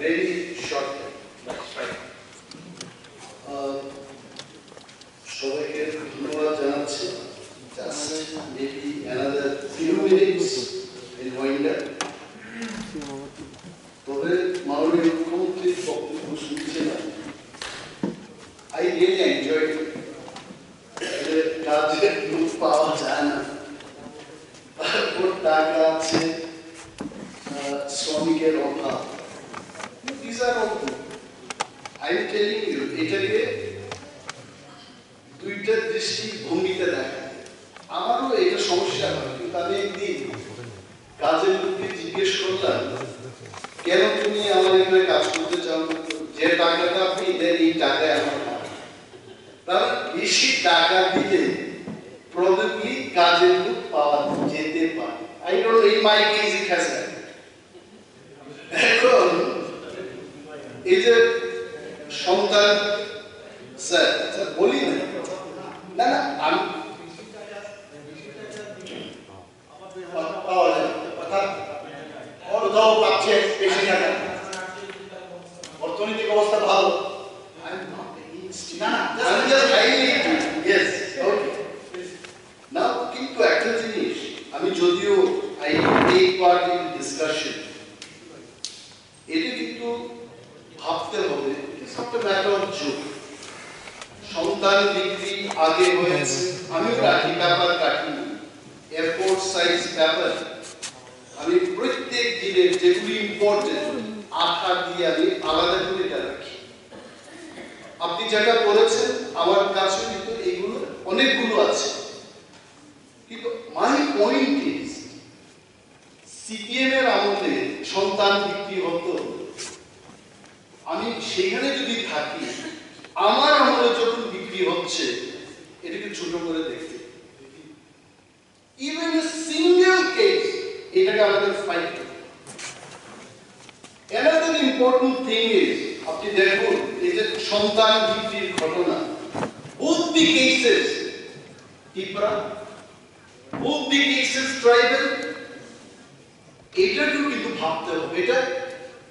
very short. সবাইকে ধন্যবাদ জানাচ্ছি। Just maybe another few minutes in wind-up. তবে মাননীয় মুখ্যমন্ত্রীর বক্তব্য শুনছিলাম। I really enjoyed it. কাজের লোক পাওয়া যায় না, তারপর টাকা আছে, শ্রমিকের অভাব। These are all good. I am telling you, এটাকে দুইটা দৃষ্টিভঙ্গিতে দেখা। আমারও এটা সমস্যা হয়, কিন্তু আমি একদিন কাজের লোককে জিজ্ঞেস করলাম, কেন তুমি আমার এখানে কাজ করতে চাও? যে টাকাটা আপনি দেন এই টাকায় আমার কারণ বেশি টাকা দিলে প্রবাবলি কাজের লোক পাওয়া যেতে পারে। I don't know, in my case it has happened. এখন এই যে সন্তান স্যার বলি না না না আমি পাওয়া যায় কোথাও পাচ্ছে বেশি টাকা, অর্থনৈতিক অবস্থা ভালো। কিন্তু একটা জিনিস আমি যদিও I take part in discussion, এটা কিন্তু ভাবতে হবে it's not a matter of joke. সন্তান বিক্রি আগে হয়েছে, আমিও রাখি পেপার রাখি, এয়ারপোর্ট সাইজ পেপার আমি প্রত্যেক দিনের যেগুলি ইম্পর্টেন্ট আঠা দিয়ে আমি আলাদা করে রাখি। আপনি যেটা করেছেন আমার কাছে কিন্তু এগুলো অনেকগুলো আছে, কিন্তু মাই পয়েন্ট ইজ সিপিএম এর আমলে সন্তান বিক্রি হতো, আমি সেখানে যদি থাকি আমার আমলে যখন বিক্রি হচ্ছে এটাকে ছোট করে দেখতে, ইভেন এ সিঙ্গেল কেস এটাকে আমাদের ফাইট করতে। Another important thing is আপনি দেখুন এই যে সন্তান বিক্রির ঘটনা, both the cases Tipra, both the cases tribal, এটাকেও কিন্তু ভাবতে হবে এটা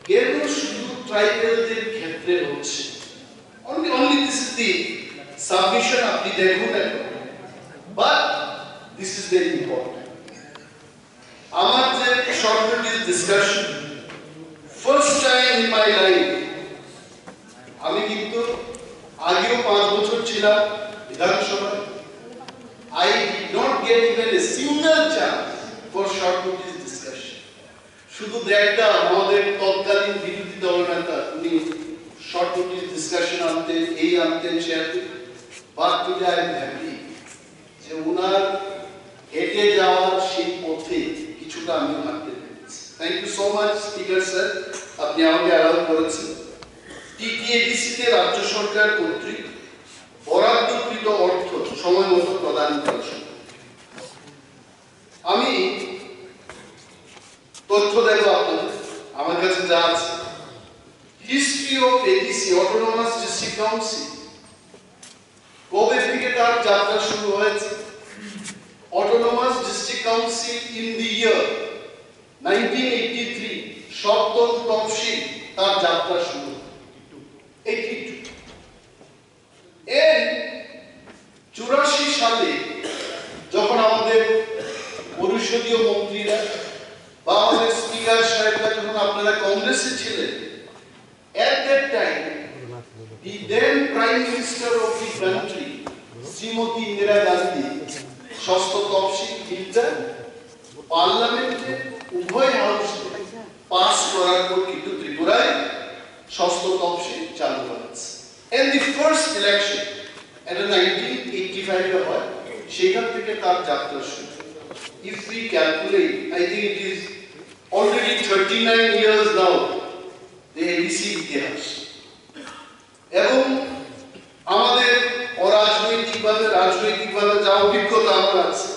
কেন শুধু ট্রাইবালদের ক্ষেত্রে হচ্ছে। Only this is the submission আপনি দেখুন এখন, but this is very important. আমার যে short notice discussion first time in my life, আমি কিন্তু আগেও 5 বছর ছিলাম বিধানসভায়, I did not get even a single chance for short notice discussion. শুধু একটা আমাদের তৎকালীন বিরোধী দলনেতা উনি short notice discussion আনতেন, এই আনতেন শেয়ার করতেন, but today I am happy যে উনার হেঁটে যাওয়ার সেই পথে কিছুটা আমি হাঁটতে পেরেছি। Thank you so much speaker sir, আপনি আমাকে অ্যালাউ করেছেন। টিটিএডিসিতে রাজ্য সরকার কর্তৃক বরাদ্দকৃত অর্থ সময় মতো প্রদান করেছে। আমি তথ্য দেব আপনাদের, আমার কাছে যা আছে। History of ADC autonomous district council কবে থেকে তার যাত্রা শুরু হয়েছে? Autonomous district council in the year 1983 সপ্তম তফসিল তার যাত্রা শুরু 82 এর 84 সালে যখন আমাদের পরিষদীয় মন্ত্রীরা বা আমাদের স্পিকার সাহেবরা যখন আপনারা কংগ্রেসে ছিলেন, at that time the then prime minister of the country Shrimati Indira Gandhi ষষ্ঠ তফসিল বিলটা পার্লামেন্টে উভয় হাউসে পাস করার পর কিন্তু ত্রিপুরায় ষষ্ঠ তফসিল চালু হয়েছে। and the first election at 1985 এ হয়, সেখান থেকে তার যাত্রা শুরু। if we calculate, I think it is already 39 years now the ABC ইতিহাস। এবং আমাদের অরাজনৈতিকভাবে রাজনৈতিকভাবে যা অভিজ্ঞতা আমার আছে,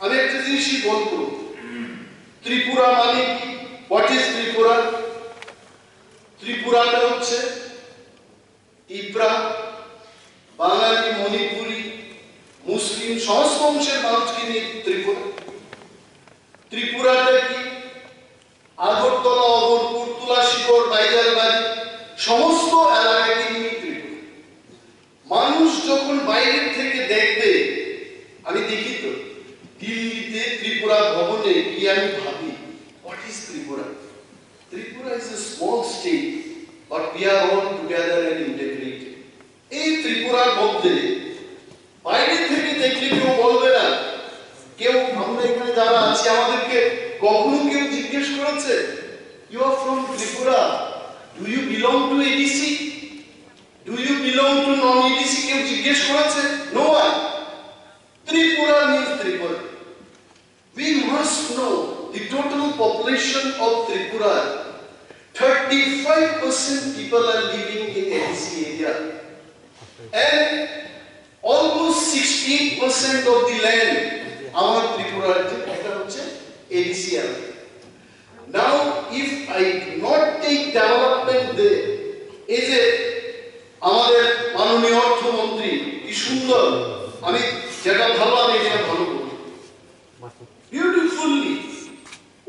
আমি একটা জিনিসই বলবো, ত্রিপুরা মানে কি? What is Tripura? ত্রিপুরাটা হচ্ছে টিপরা, বাঙালি, মণিপুরি, মুসলিম সমস্ত অংশের মানুষকে নিয়ে ত্রিপুরা। ত্রিপুরাটা কি? আগরতলা, অগরপুর, তুলাসী শিকড়, বাইজারবাড়ি সমস্ত এলাকাকে নিয়ে ত্রিপুরা। মানুষ যখন বাইরের থেকে দেখবে, আমি দেখি তো দিল্লিতে ত্রিপুরা ভবনে গিয়ে আমি ভাবি, what is Tripura? Tripura is a small state, but we are all together and integrated. এই ত্রিপুরার মধ্যে বাইরে থেকে দেখলে কেউ বলবে না, কেউ আমরা এখানে যারা আছি আমাদেরকে কখনো কেউ জিজ্ঞেস করেছে, you are from Tripura, do you belong to ADC, do you belong to non ADC, কেউ জিজ্ঞেস করেছে? No one. Tripura means Tripura. We must know the total population of Tripura. 35% people are living in ADC area, and almost 16% of the land our Tripura is ADC area. Now, if I do not take development there, is a আমাদের মাননীয় অর্থমন্ত্রী কি সুন্দর, আমি যেটা ভালো আমি এটা ভালো বলি, বিউটিফুলি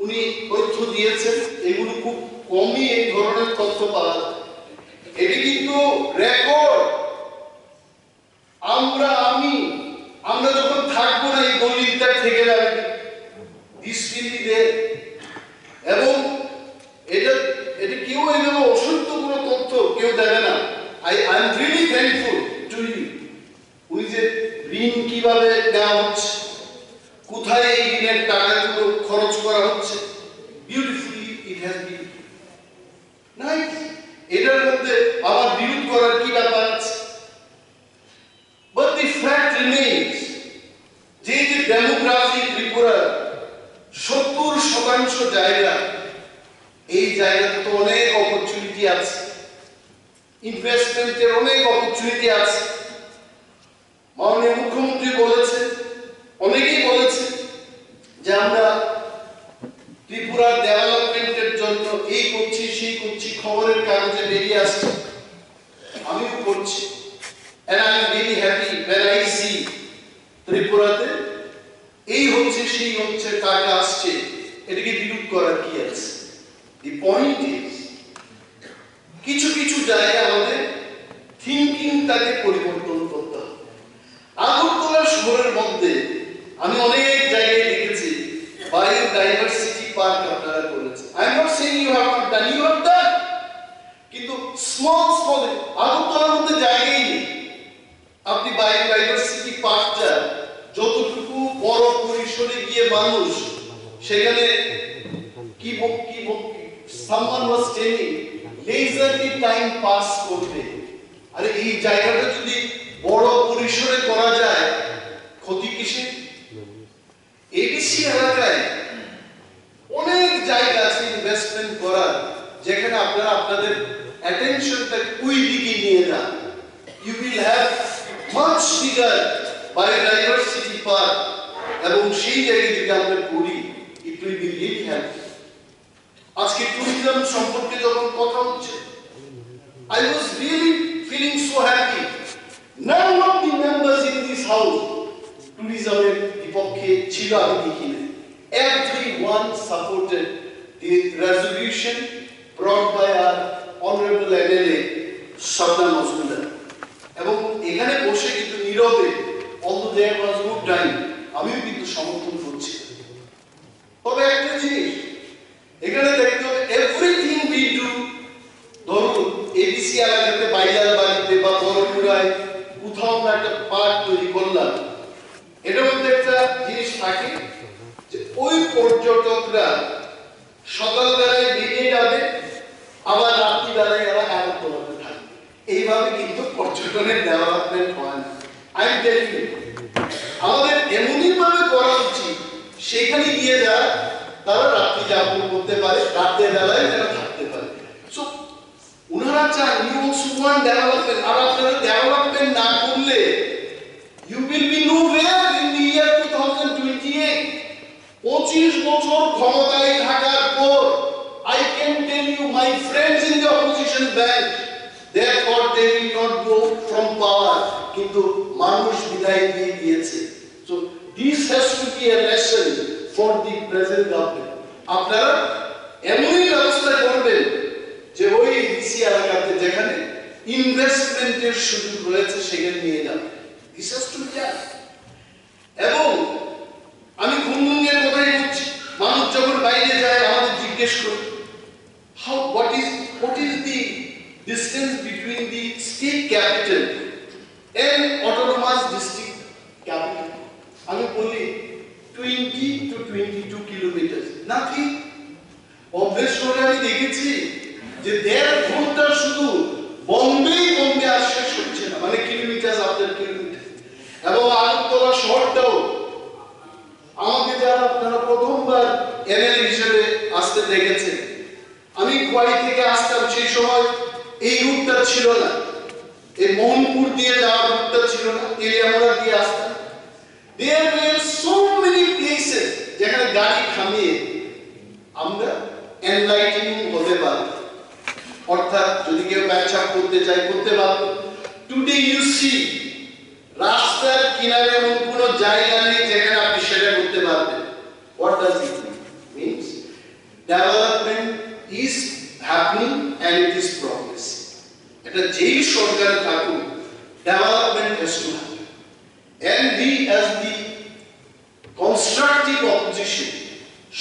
উনি তথ্য দিয়েছেন। এগুলো খুব কমই এই ধরনের তথ্য পাওয়া যায়। এটি কিন্তু রেকর্ড। আমরা যখন থাকবো না, এই দলিলটা থেকে যাবে, এবং এটা কেউ এইভাবে অসত্য কোনো তথ্য কেউ দেবে না। I am really thankful to you. উনি যে ঋণ কিভাবে দেওয়া হচ্ছে, কোথায় এই ঋণের টাকাগুলো খরচ করা হচ্ছে, beautifully it has been nice. এটার মধ্যে আবার বিরোধ করার কি ব্যাপার আছে? But the fact remains, যে ডেমোগ্রাফি ত্রিপুরা 70% জায়গা, এই জায়গাতে তো অনেক অপরচুনিটি আছে, ইনভেস্টমেন্টের অনেক অপরচুনিটি আছে। মাননীয় মুখ্যমন্ত্রী বলেছেন, অনেকেই বলেছে যে আমরা ত্রিপুরার ডেভেলপমেন্টের জন্য এই করছি সেই করছি, খবরের কাগজে বেরিয়ে আসছে, আমিও করছি। and I am very happy when I see ত্রিপুরাতে এই হচ্ছে সেই হচ্ছে, টাকা আসছে, এটাকে বিরোধ করার কি আছে? the point is, কিছু কিছু জায়গায় আমাদের থিঙ্কিংটাকে পরিবর্তন করতে হবে। আগরতলা শহরের মধ্যে আমি অনেক জায়গায় দেখেছি বায়োডাইভার্সিটি পার্ক আপনারা করেছেন। I am not saying you have not done, you have done, কিন্তু স্মল আগরতলার মধ্যে জায়গাই নেই। আপনি বায়োডাইভার্সিটি পার্কটা যতটুকু বড় পরিসরে গিয়ে মানুষ সেখানে কি someone was telling leisurely time pass করবে। আরে এই জায়গাটা যদি বড় পরিসরে করা যায়, ক্ষতি কিসে? এডিসি এলাকায় অনেক জায়গা আছে ইনভেস্টমেন্ট করার, যেখানে আপনারা আপনাদের অ্যাটেনশনটা ওই দিকে নিয়ে যান। You will have much bigger biodiversity park, এবং সেই জায়গায় যদি আমরা করি, it will be really helpful. আজকে ট্যুরিজম সম্পর্কে যখন কথা হচ্ছে, I was really feeling so happy. None of the members in this house tourism-এর বিপক্ষে ছিল, আমি দেখিনি। Everyone supported the resolution brought by our honorable MLA Shabnam Mazumdar, এবং এখানে বসে কিন্তু নীরবে, although there was no time, আমিও কিন্তু সমর্থন করছি। তবে একটা জিনিস এখানে দেখতে হবে, এভরিথিং উই ডু, ধরুন এডিসি এলাকাতে বাইজারবাড়িতে বা বড়পুরায় কোথাও আমরা একটা পার্ক তৈরি করলাম, এটার মধ্যে একটা জিনিস থাকে যে ওই পর্যটকরা সকালবেলায় বেরিয়ে যাবে, আবার রাত্রিবেলায় এরা আগরতলাতে থাকবে। এইভাবে কিন্তু পর্যটনের ডেভেলপমেন্ট হয় না। আই এম টেলিং ইউ, আমাদের এমনই ভাবে করা উচিত, সেখানে গিয়ে যারা তারা রাত্রি যাপন করতে পারে, রাতের বেলায় তারা থাকতে পারে। সো উনারা চান ইউ অলসো ওয়ান্ট ডেভেলপমেন্ট, আর আপনারা ডেভেলপমেন্ট না করলে you will be nowhere in the year 2028। 25 বছর ক্ষমতায় থাকার পর I can tell you, my friends in the opposition bench, therefore they will not go from power, কিন্তু মানুষ বিদায় দিয়ে দিয়েছে। So this has to be a lesson for the present government. আপনারা এমনই ব্যবস্থা করবেন ইনভেস্টমেন্টের সুযোগ রয়েছে, সেখানে নিয়ে যাবে। This has to be done. এবং আমি খুমলুঙের কথাই বলছি, মানুষ যখন বাইরে যায় আমাদের জিজ্ঞেস করে what is the distance between the state capital and autonomous district capital? আমি বলি 20 to 22 kilometers, nothing. অভ্যেস করে আমি দেখেছি যে 1.5 ঘন্টা শুধু বম্বে আর শেষ হচ্ছে না, মানে কিলোমিটার আফটার কিলোমিটার। এবং আগরতলা শহরটাও আমাকে যারা আপনারা প্রথমবার এমএলএ হিসেবে আসতে দেখেছেন, আমি খোয়াই থেকে আসতাম, সেই সময় এই রুটটা ছিল না, এই মোহনপুর দিয়ে যাওয়ার রুটটা ছিল না, তেলিয়ামুড়া দিয়ে আসতাম। There were so many places যেখানে গাড়ি থামিয়ে আমরা এনলাইটেনিং হতে পারব, অর্থাৎ যদি কেউ ব্যবসা করতে চায় করতে পারব। টুডে ইউ সি রাস্তার কিনারে এমন কোনো জায়গা নেই যেখানে আপনি সেটা করতে পারবেন। What does it mean? Means development is happening and it is progressing. এটা যেই সরকার থাকুক, development has to happen. And we as the constructive opposition,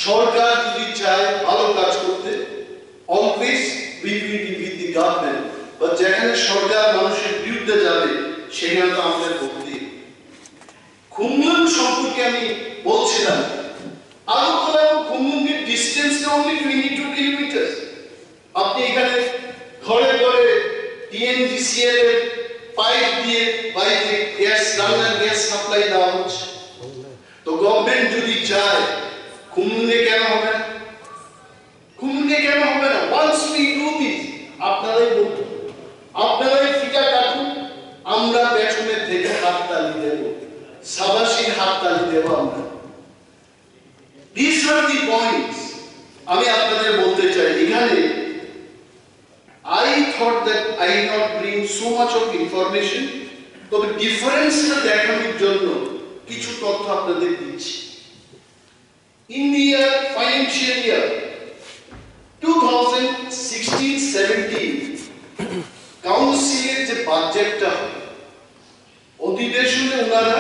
সরকার যদি চায় ভালো কাজ করতে, always we will be with the government, but যেখানে সরকার মানুষের বিরুদ্ধে যাবে সেখানে তো আমাদের করতে। খুমলুং সম্পর্কে আমি বলছিলাম, আগরতলা এবং খুমলুঙের ডিস্টেন্স only 22 কিলোমিটার। আপনি এখানে ঘরে ঘরে টিএনজিসিএল এর পাইপ দিয়ে বাইরে গ্যাস, রান্নার গ্যাস সাপ্লাই দেওয়া হচ্ছে। তো গভর্নমেন্ট যদি চায় খুমলুঙে কেন হবে না? খুমলুঙে কেন হবে না? once we do this, আপনারাই বলুন, আপনারাই ফিটা কাটুন, আমরা পেছনের থেকে হাততালি দেব, সাবাসীর হাততালি দেব আমরা। These are the points আমি আপনাদের বলতে চাই। এখানে I thought that I not bring so much of information, তবে ডিফারেন্সটা দেখানোর জন্য কিছু তথ্য আপনাদের দিচ্ছি। In the year financial year 2016-17 কাউন্সিলের যে বাজেটটা হয়, অধিবেশনে ওনারা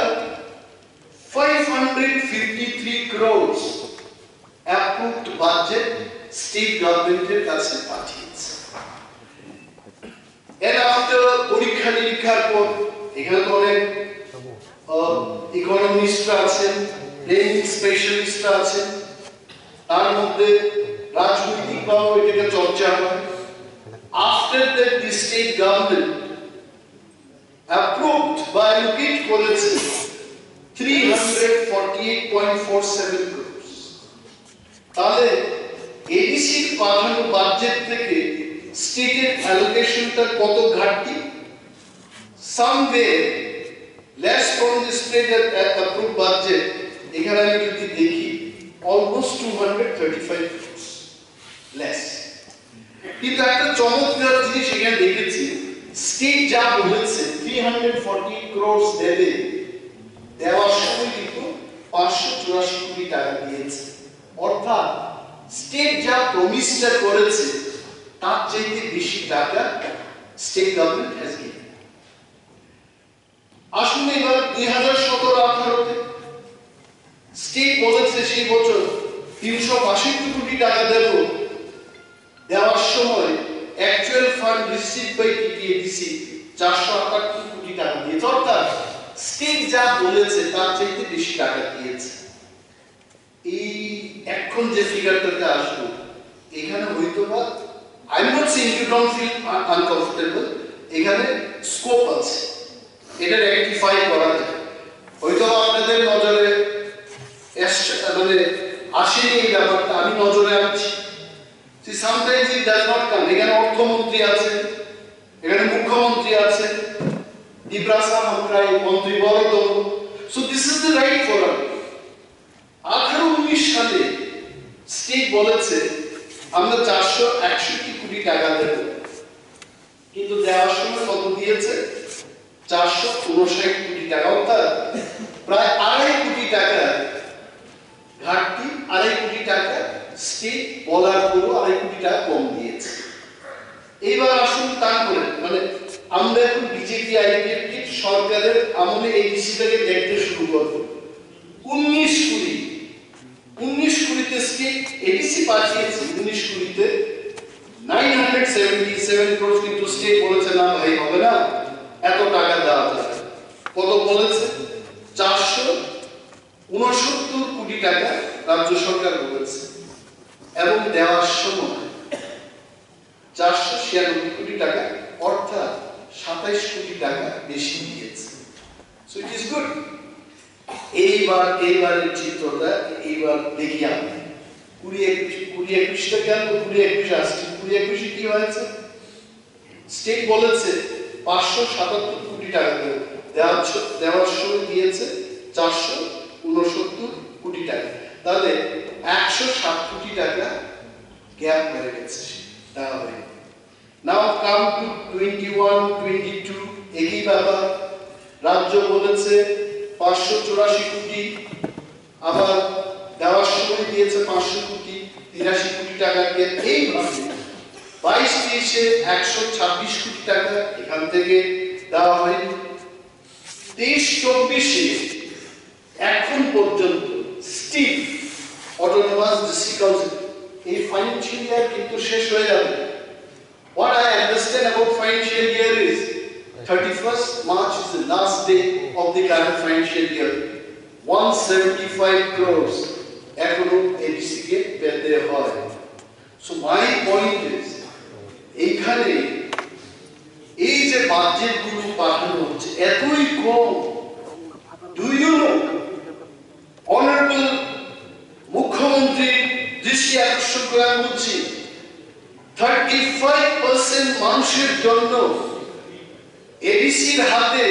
553 crores approved budget স্টেট গভর্নমেন্টের কাছে পাঠিয়েছে। এর আফটার পরীক্ষা নিরীক্ষার পর এখানে তো অনেক ইকোনমিস্টরা আছেন, প্ল্যানিং স্পেশালিস্টরা আছেন, তার মধ্যে রাজনৈতিকভাবে এটাকে চর্চা হয়। After that, the state government approved by allocate করেছে 348.47 crores। তাহলে এডিসি পাঠানো বাজেট থেকে স্টেটের অ্যালোকেশনটা কত ঘাটতি? somewhere less from the state approved budget। এখানে আমি যদি দেখি almost 235 crores less। কিন্তু একটা চমৎকার জিনিস এখানে দেখেছি, স্টেট যা বলেছে 340 crores দেবে, দেওয়ার সময় কিন্তু 584 কোটি টাকা দিয়েছে। অর্থাৎ স্টেট যা প্রমিসটা করেছে তার চাইতে বেশি টাকা স্টেট গভর্নমেন্ট হ্যাজ গিভেন। আসুন এবার 2017-18 স্টেট বলেছে সেই বছর 362 কোটি টাকা দেব, দেওয়ার সময় actual fund received by TTADC 478 কোটি টাকা দিয়েছে। অর্থাৎ স্টেট যা বলেছে তার চাইতে বেশি টাকা দিয়েছে। এই এখন যে ফিগারটাতে আসবো, এখানে হয়তো বা I am not saying you don't feel uncomfortable, এখানে স্কোপ আছে, এটা রেকটিফাই করা যায়। হয়তো আপনাদের নজরে মানে আসেনি এই ব্যাপারটা, আমি নজরে আনছি। See, sometimes it does not come. এখানে অর্থমন্ত্রী আছে, এখানে মুখ্যমন্ত্রী আছে, দিব্রাসা হামরাই মন্ত্রী Borodal. So this is the right forum. 18-19 সালে স্টেট বলেছে আমরা 461 কোটি টাকা দেব, কিন্তু দেওয়ার সময় কত দিয়েছে? 459 কোটি টাকা। অর্থাৎ প্রায় 2.5 কোটি টাকা ঘাটতি, 2.5 কোটি টাকা স্টেট বলার পরও 2.5 কোটি টাকা কম দিয়েছে। এইবার আসুন টান করে, মানে সিপিআইএম সরকারের আমলে এডিসিটাকে দেখতে শুরু করলো 19-20 স্টেট এডিসি পাঠিয়েছে 19-20 977 crores কিন্তু স্টেট বলেছে না ভাই হবে না এত টাকা দেওয়া যাবে কত বলেছে 469 কোটি টাকা রাজ্য সরকার বলেছে এবং দেওয়ার সময় 496 কোটি টাকা অর্থাৎ 27 কোটি টাকা বেশি দিয়েছে সো ইট ইজ গুড এইবারের চিত্রটা এইবার দেখি আমরা 20-21 গেল 20-21 আসছে 20-21 কি হয়েছে স্টেট বলেছে 577 কোটি টাকা দেওয়ার সময় দিয়েছে 469 কোটি টাকা তাহলে 107 কোটি টাকা গ্যাপ হয়ে গেছে দেওয়া হয়ে নাও কাম টু 21-22 একই ব্যাপার রাজ্য বলেছে 584 কোটি আবার দেওয়ার সময় দিয়েছে 500 কোটি 83 কোটি টাকা দিয়ে এইভাবে 22-23 126 কোটি টাকা এখান থেকে দেওয়া হয় 23-24 এখন পর্যন্ত স্টিল অটোনোমাস ডিস্ট্রিক্ট কাউন্সিল এই ফাইন্যান্সিয়াল ইয়ার কিন্তু শেষ হয়ে যাবে what I understand about financial year is 31st March is the last day of the current financial year 175 crores এখনো এডিসি কে পেতে হয় so my point is এইখানে এই যে বাজেট গুলো পাঠানো হচ্ছে এতই কম do you know honorable মুখ্যমন্ত্রী দৃষ্টি আকর্ষণ করে বলছি 35% মানুষের জন্য এডিসির হাতে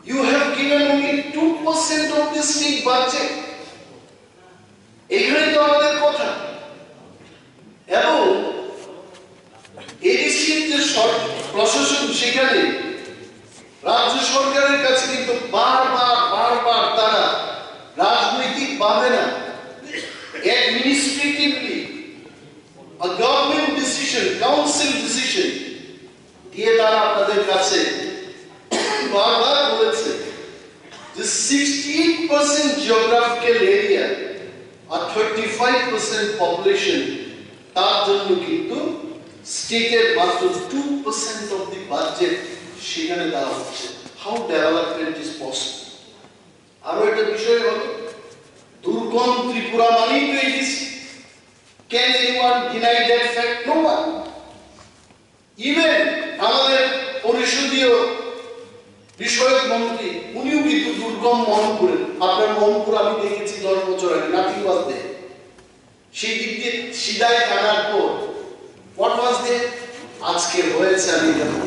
you have given only 2% of the state budget এখানে তো আমাদের কথা এবং এডিসির যে প্রশাসন সেখানে রাজ্য সরকারের কাছে কিন্তু বারবার তারা রাজনৈতিক ভাবে না administratively a government decision council decision দিয়ে তারা আপনাদের কাছে বারবার বলেছে যে 68% geographical area আর 35% population তার জন্য কিন্তু স্টেটের মাত্র 2% of the budget সেখানে দেওয়া হচ্ছে how development is possible আরো একটা বিষয় হলো দুর্গম ত্রিপুরা মানেই তো ADC can anyone deny that fact no one even আমাদের পরিষদীয় বিষয়ক মন্ত্রী উনিও কিন্তু দুর্গম মহনপুরের আপনার মহনপুর আমি দেখেছি 10 বছর আগে নাথিং ওয়াজ দেয়ার সেই দিক দিয়ে সিধাই টানার পর what was there আজকে হয়েছে আমি জানি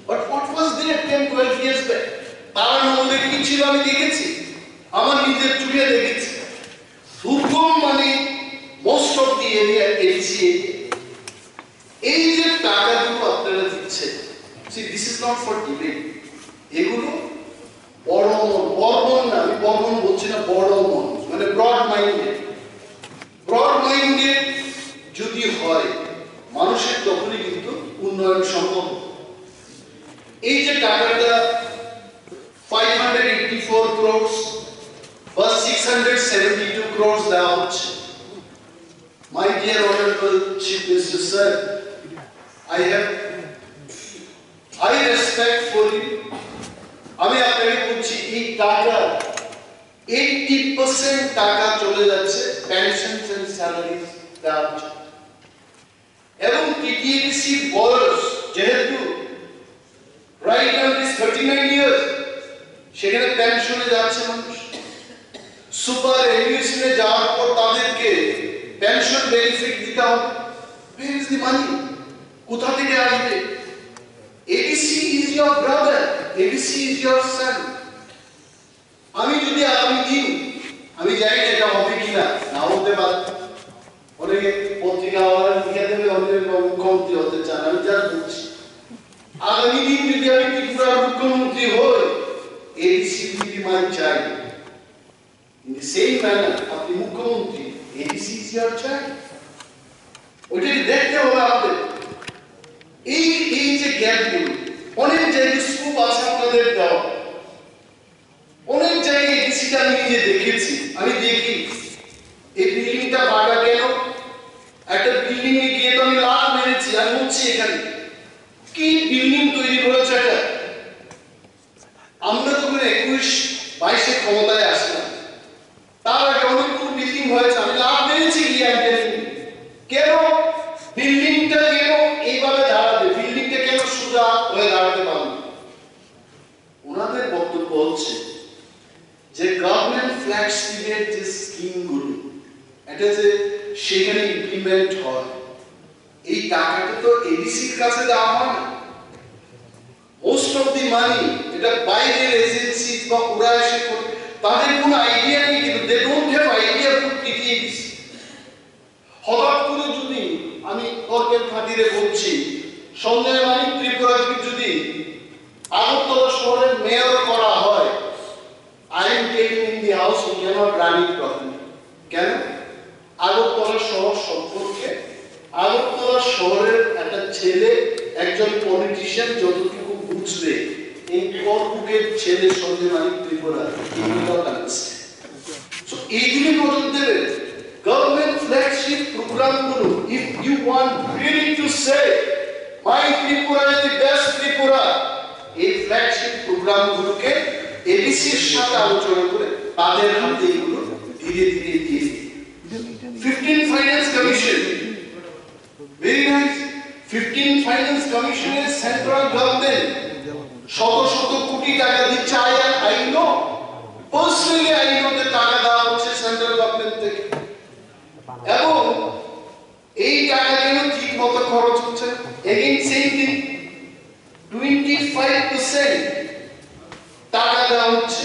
but what was there 10-12 years back তার মধ্যে কি ছিল আমি দেখেছি আমার নিজের চোখে দেখেছি দুর্গম মানে most of the area ADC এই যে টাকাগুলো আপনারা দিচ্ছেন see this is not for debate এগুলো বড় না আমি বড় বলছি না বড় মন মানে ব্রড মাইন্ডেড যদি হয় মানুষের তখনই কিন্তু উন্নয়ন সম্ভব এই যে টাকাটা 584 crores বা 672 crores দেওয়া হচ্ছে my dear honorable chief minister sir I respect for you আমি আপনাকে বলছি এই টাকা 80% টাকা চলে যাচ্ছে পেনশনস এন্ড স্যালারিজ দেওয়া হচ্ছে এবং টিটিএডিসি বয়স যেহেতু রাইট নাও ইজ 39 ইয়ার্স সেখানে পেনশনে যাচ্ছে মানুষ সুপার এলিউশনে যাওয়ার পর তাদেরকে পেনশন বেনিফিট দিতে হবে where is the money কোথা থেকে আসবে ADC is your brother ADC is your son আমি যদি আগামী দিন আমি জানি না এটা হবে কিনা না হতে পারে অনেকে পত্রিকা আওয়াজ লিখে দেবে অনেক মুখ্যমন্ত্রী হতে চান আমি যা বলছি আগামী দিন যদি আমি ত্রিপুরার মুখ্যমন্ত্রী হই এডিসি যদি মান চাই in the same manner আপনি মুখ্যমন্ত্রী এডিসি ইজ ইওর চাইল্ড ওইটাকে দেখতে হবে আমাদের এই যে গ্যাপগুলো অনেক জায়গায় স্কুল প্রুফ আছে আপনাদের দেওয়া। অনেক জায়গায় এডিসিটা আমি নিজে দেখেছি, আমি দেখি এই বিল্ডিংটা বাড়া কেন, একটা বিল্ডিং এ গিয়ে তো আমি লাভ মেরেছি, আমি বলছি এখানে কি বিল্ডিং তৈরি করেছে এটা। আমরা তখন 21-22 ক্ষমতায় আসলাম, তার আগে অনেকগুলো বিল্ডিং হয়েছে, আমি লাভ মেরেছি গিয়ে কেন বিল্ডিংটা কেন এইভাবে দাঁড়াবে, বিল্ডিংটা কেন সোজা হয়ে দাঁড়াতে পারবে। ওনাদের বক্তব্য হচ্ছে যে গভর্নমেন্ট ফ্ল্যাগশিপের যে স্কিমগুলো এটা যে সেখানে ইমপ্লিমেন্ট হয়, এই টাকাটা তো এডিসির কাছে দেওয়া হয় না। মোস্ট অফ দি মানি এটা বাইরের এজেন্সি বা ওরা এসে করে, তাদের কোনো আইডিয়া নেই, কিন্তু they don't have idea for TTADC. হঠাৎ করে যদি আমি তর্কের খাতিরে বলছি, সঞ্জয় মানিক ত্রিপুরাকে যদি আগরতলা শহরের মেয়র করা হয়, I am taking in the house, you cannot run it properly. কেন? আগরতলা শহর সম্পর্কে আগরতলা শহরের একটা ছেলে একজন পলিটিশিয়ান যতটুকু বুঝবে, এই করকুকের ছেলে সঞ্জয় মানিক ত্রিপুরা এইগুলি নজর দেবে। গভর্নমেন্ট ফ্ল্যাগশিপ প্রোগ্রামগুলো, if you want really to say my Tripura is the best Tripura, এই ফ্ল্যাগশিপ প্রোগ্রামগুলোকে এডিসির সাথে আলোচনা করে তাদের হাতে এগুলো ধীরে ধীরে দিয়ে 15 finance commission, very nice. 15 finance কমিশনে সেন্ট্রাল গভর্নমেন্ট শত শত কোটি টাকা দিচ্ছে। I know personally, I know যে টাকা দেওয়া হচ্ছে সেন্ট্রাল গভর্নমেন্ট থেকে, এবং এই টাকা কেন ঠিক মতো খরচ হচ্ছে। এগেইন সেম থিং, 25% টাকা দেওয়া হচ্ছে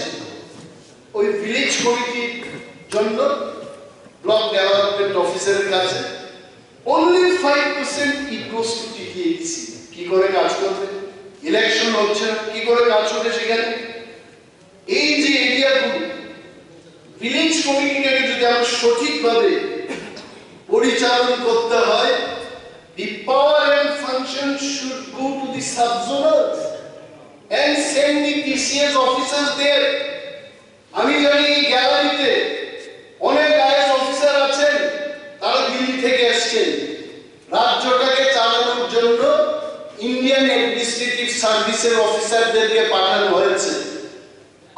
ওই ভিলেজ কমিটির জন্য ব্লক ডেভেলপমেন্ট অফিসারের কাছে, only 5% it goes to TTADC। কি করে কাজ করবে? ইলেকশন হচ্ছে, কি করে কাজ করবে সেখানে? এই যে এরিয়াগুলো ভিলেজ কমিটিটাকে যদি আমরা সঠিকভাবে পরিচালনা করতে হয়, the power and function should go to the subzonals and send the TCS officers there. আমি জানি এই গ্যালারিতে অনেক আইএস অফিসার আছেন, তারা দিল্লি থেকে এসেছেন। রাজ্যটাকে চালানোর জন্য ইন্ডিয়ান অ্যাডমিনিস্ট্রেটিভ সার্ভিসের অফিসারদেরকে পাঠানো হয়েছে।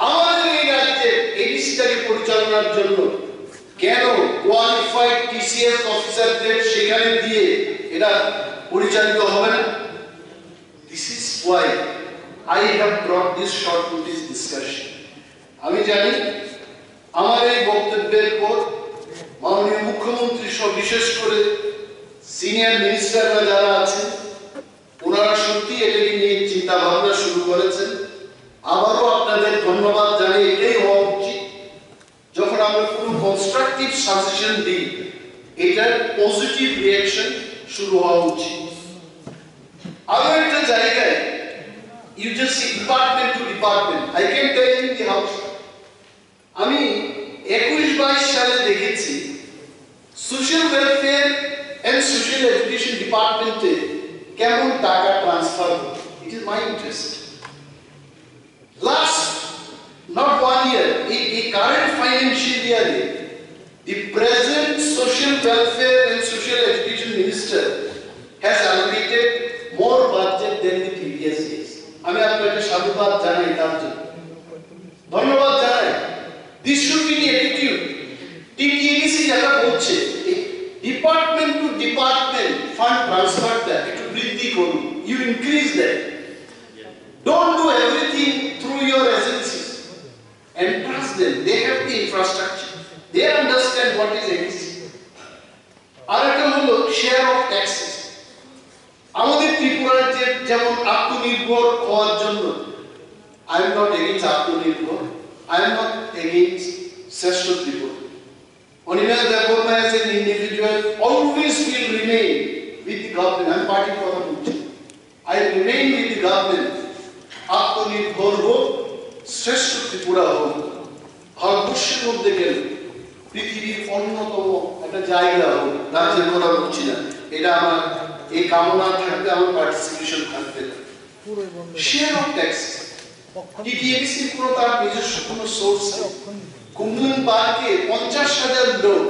আমাদের এই রাজ্যে এডিসিটাকে পরিচালনার জন্য কেন কোয়ালিফাইড টিসিএস অফিসারদের সেখানে দিয়ে এটা পরিচালিত হবে না? This is why I have brought this short notice discussion. আমি জানি আমার এই বক্তব্যের পর মাননীয় মুখ্যমন্ত্রী সহ বিশেষ করে সিনিয়র মিনিস্টাররা যারা আছেন, ওনারা সত্যি এটাকে নিয়ে চিন্তা ভাবনা শুরু করেছেন। আবারও আপনাদের ধন্যবাদ জানাই। এটাই হওয়া উচিত, যখন আমরা কোনো কনস্ট্রাকটিভ সাজেশন দিই এটার পজিটিভ রিঅ্যাকশন শুরু হওয়া উচিত। আরো একটা জায়গায় you just see department to department, I can tell you in the house, আমি 21-22 সালে দেখেছি social welfare and social education ডিপার্টমেন্টে কেমন টাকা ট্রান্সফার হয়। It is my interest. Last not 1 year, in current financial year, the present social welfare and social education minister has allocated more budget than the previous years. আমি আপনাকে সাধুবাদ জানাই, তার জন্য ধন্যবাদ জানাই। This should be the attitude. TTADC যেটা বলছে, ডিপার্টমেন্ট টু ডিপার্টমেন্ট ফান্ড ট্রান্সফারটা একটু বৃদ্ধি করুন, you increase that. Don't do everything through your agencies. And trust them, they have the infrastructure, they understand what is existing. আরেকটা হলো share of taxes. আমাদের ত্রিপুরার যেমন আত্মনির্ভর হওয়ার জন্য, I am not against আত্মনির্ভর, I am not against শ্রেষ্ঠ Tripura. Onimal Deborah as an individual always will remain with the government. I am party কথা বলছি, I remain with the government. আত্মনির্ভর হোক, শ্রেষ্ঠ ত্রিপুরা হোক, ভারতবর্ষের মধ্যে গেলে পৃথিবীর অন্যতম একটা জায়গা হোক, রাজ্যের কথা বলছি না, এটা আমার এই কামনা থাকবে, আমার পার্টিসিপেশন থাকবে। শেয়ার অফ ট্যাক্স টিটিএডিসি পুরো তার নিজস্ব কোনো সোর্স কুমুন পার্কে 50,000 লোক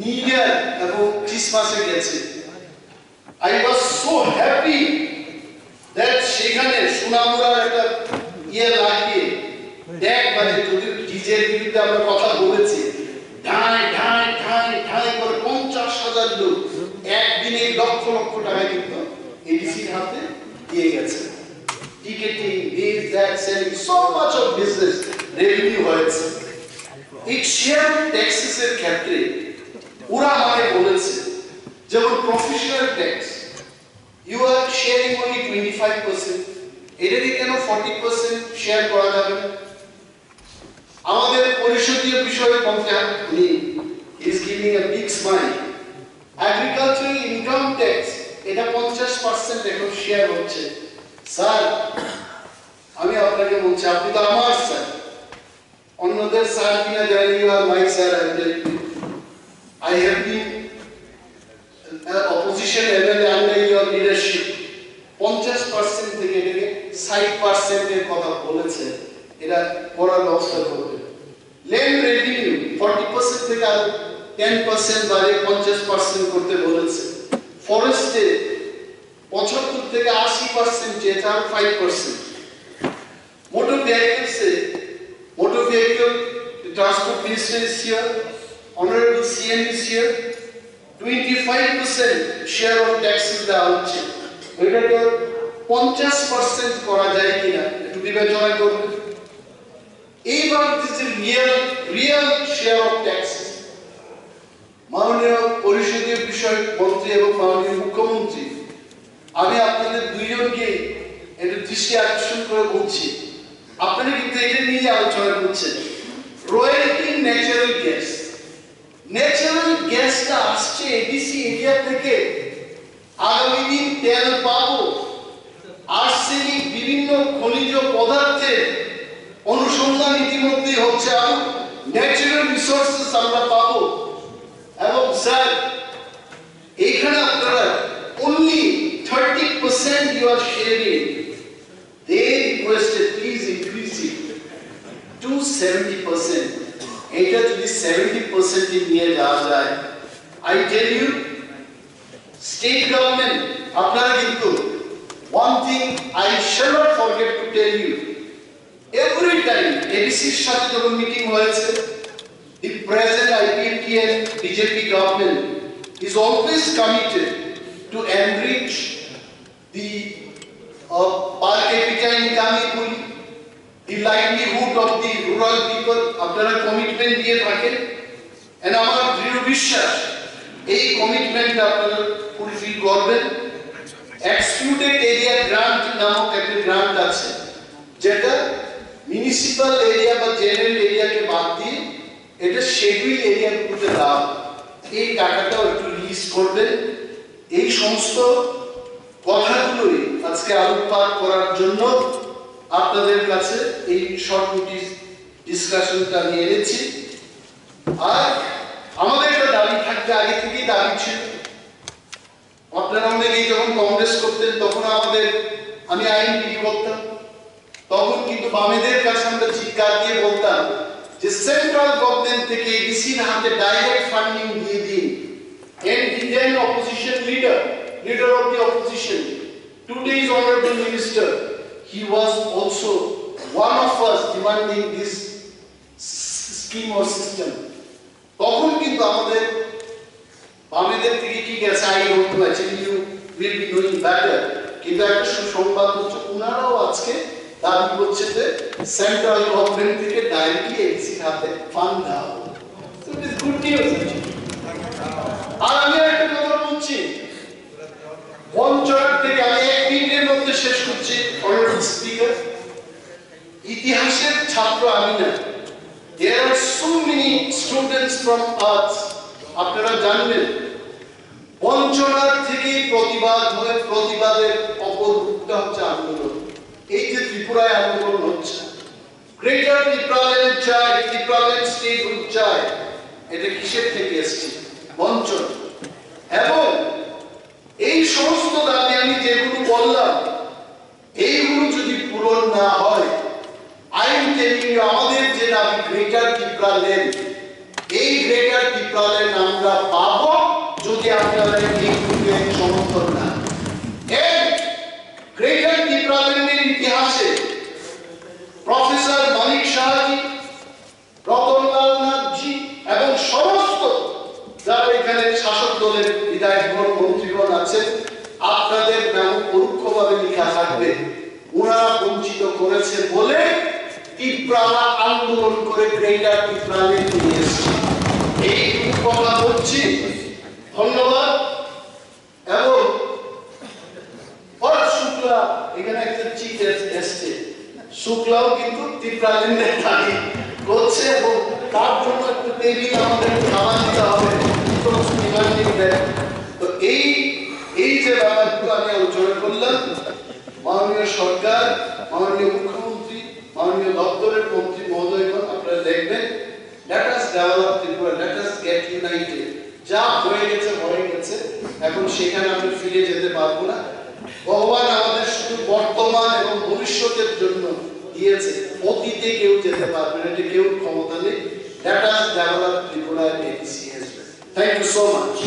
নিউ ইয়ার এবং ক্রিসমাসে গেছে। I was so happy that সেখানে সুনামুরা একটা লাগিয়ে দেখ মানে যদি ডিজের বিরুদ্ধে আমরা কথা বলেছি ঢাই ঢাই ঢাই ঢাই করে 50,000 লোক একদিনে লক্ষ লক্ষ টাকা কিন্তু এডিসির হাতে দিয়ে গেছে। Ticketing, this, that, selling, so much of business revenue হয়েছে। এই শেয়ার ট্যাক্সেস এর ক্ষেত্রে ওরা আমাকে বলেছে যেমন professional tax you are sharing only 25%, এটাকে কেন 40% শেয়ার করা যাবে না? আমাদের পরিষদীয় বিষয়ে complain is giving a big smile. Agricultural income tax এটা 50% এখন শেয়ার হচ্ছে। স্যার আমি আপনাকে বলছি আপনি তো আমার স্যার, অন্যদের স্যার কিনা জানি, you are my sir, I have been opposition MLA under your leadership 50% থেকে এটাকে 60% এর কথা বলেছে, এটা করার ব্যবস্থা করবে। ল্যান্ড রেভিনিউ 40% থেকে আর 10% বাড়িয়ে 50% করতে বলেছে। ফরেস্টে 75 থেকে 80% যেটা 5%। Motor vehicle transport minister is here, honorable CM is here, 25% share of taxes দেওয়া হচ্ছে। এটাকে 50% করা যায় কিনা একটু বিবেচনা করবেন। এইবার যে রিয়েল শেয়ার অফ ট্যাক্সেস মাননীয় পরিষদীয় বিষয়ক মন্ত্রী এবং মাননীয় মুখ্যমন্ত্রী, আমি আপনাদের দুইজনকে একটু দৃষ্টি আকর্ষণ করে বলছি, আপনারা কিন্তু এটা নিয়ে আলোচনা করছেন। রয়্যালটি ন্যাচারাল গ্যাসটা আসছে এডিসি এরিয়া থেকে, আগামী দিন তেল পাবো, আর্সেনিক বিভিন্ন খনিজ পদার্থের অনুসন্ধান ইতিমধ্যে হচ্ছে, আর ন্যাচারাল রিসোর্সেস আমরা পাবো। এবং স্যার এখানে আপনারা only 30% you are sharing. They requested please increase it to 70%. এটা যদি 70% নিয়ে যাওয়া যায়, I tell you state government আপনারা কিন্তু one thing I shall not forget to tell you, every time ADC's সাথে যখন মিটিং হয়েছে, the present IPMTN BJP government is always committed to enrich the per capita income, the livelihood of the rural people. আপনারা commitment দিয়ে থাকেন, and আমার দৃঢ় বিশ্বাস এই কমিটমেন্ট আপনারা ফুলফিল করবেন। এক্সক্লুডেড এরিয়া গ্রান্ট নামক একটা গ্রান্ট আছে, যেটা মিউনিসিপাল এরিয়া বা জেনারেল এরিয়াকে বাদ দিয়ে এটা শেডিউল এরিয়াগুলোতে দাও, এই টাকাটাও একটু রিলিজ করবেন। এই সমস্ত কথাগুলোই আজকে আলোকপাত করার জন্য আপনাদের কাছে এই শর্ট নোটিস ডিসকাশনটা নিয়ে এনেছি। আর আমাদের একটা দাবি থাকতে আগে থেকেই দাবি ছিল, আপনারা অনেকেই যখন কংগ্রেস করতেন তখন আমি আইন বিল করতাম, তখন কিন্তু বামেদের কাছে আমরা চিৎকার দিয়ে বলতাম যে সেন্ট্রাল গভর্নমেন্ট থেকে এডিসির হাতে ডাইরেক্ট ফান্ডিং দিয়ে দিন। And Indian opposition leader of the opposition, today's honorable minister, he was also one of us demanding this scheme or system. তখন কিন্তু আমাদের বামেদের থেকে কি গেছে, I don't know, actually you will be doing better, কিন্তু একটা সুসংবাদ হচ্ছে ওনারাও আজকে দাবি করছে যে সেন্ট্রাল গভর্নমেন্ট থেকে ডাইরেক্টলি এডিসির হাতে ফান্ড দেওয়া হবে। So it is good news. আর আমি একটা কথা বলছি, পঞ্চগড় থেকে আমি 1 মিনিটের মধ্যে শেষ করছি। অনারেবল স্পিকার, ইতিহাসের ছাত্র আমি না, there are so many students from us, আপনারা জানবেন পঞ্চগড় থেকে প্রতিবাদ হয়ে প্রতিবাদের অপর রূপটা হচ্ছে আন্দোলন। এই যে ত্রিপুরায় আন্দোলন হচ্ছে, গ্রেটার ত্রিপুরাল্যান্ড চাই, ত্রিপুরাল্যান্ড স্টেটহুড চাই, এটা কিসের থেকে এসেছে? বঞ্চন। এবং এই সমস্ত দাবি আমি যেগুলো বললাম, এইগুলো যদি পূরণ না হয় ট্রাইব্যুনালের এই গ্রুপে সমর্থন না। এর গ্রেটার ত্রিপুরাল্যান্ডের ইতিহাসে প্রফেসর মানিক শাহজি, রতনলাল নাথজি এবং সমস্ত যারা এখানে শাসক দলের বিধায়কগণ মন্ত্রীগণ আছেন, আপনাদের নাম পরোক্ষভাবে লেখা থাকবে। ওনারা বঞ্চিত করেছে বলে ত্রিপুরা আন্দোলন করে গ্রেটার ত্রিপুরাল্যান্ড নিয়ে এসেছে। এই কথা বলছি, ধন্যবাদ। এবং শুক্লা এখানে একটা চিঠ এসছে, শুক্লাও কিন্তু ত্রিপুরাল্যান্ডের দাবি করছে এবং তার জন্য একটু টেবিল আমাদের খাবার দিতে হবে। তো এই যে ব্যাপারগুলো আমি আলোচনা করলাম, মাননীয় সরকার, মাননীয় মুখ্যমন্ত্রী, মাননীয় দপ্তরের মন্ত্রী মহোদয়গণ, আপনারা দেখবেন, let us develop Tripura, let us get united. যা হয়ে গেছে, এখন সেখানে আমরা ফিরে যেতে পারবো না। ভগবান আমাদের শুধু বর্তমান এবং ভবিষ্যতের জন্য দিয়েছে, অতীতে কেউ যেতে পারবে না, এটা কেউ ক্ষমতা নেই। Let us develop Tripura and APCS. Thank you so much.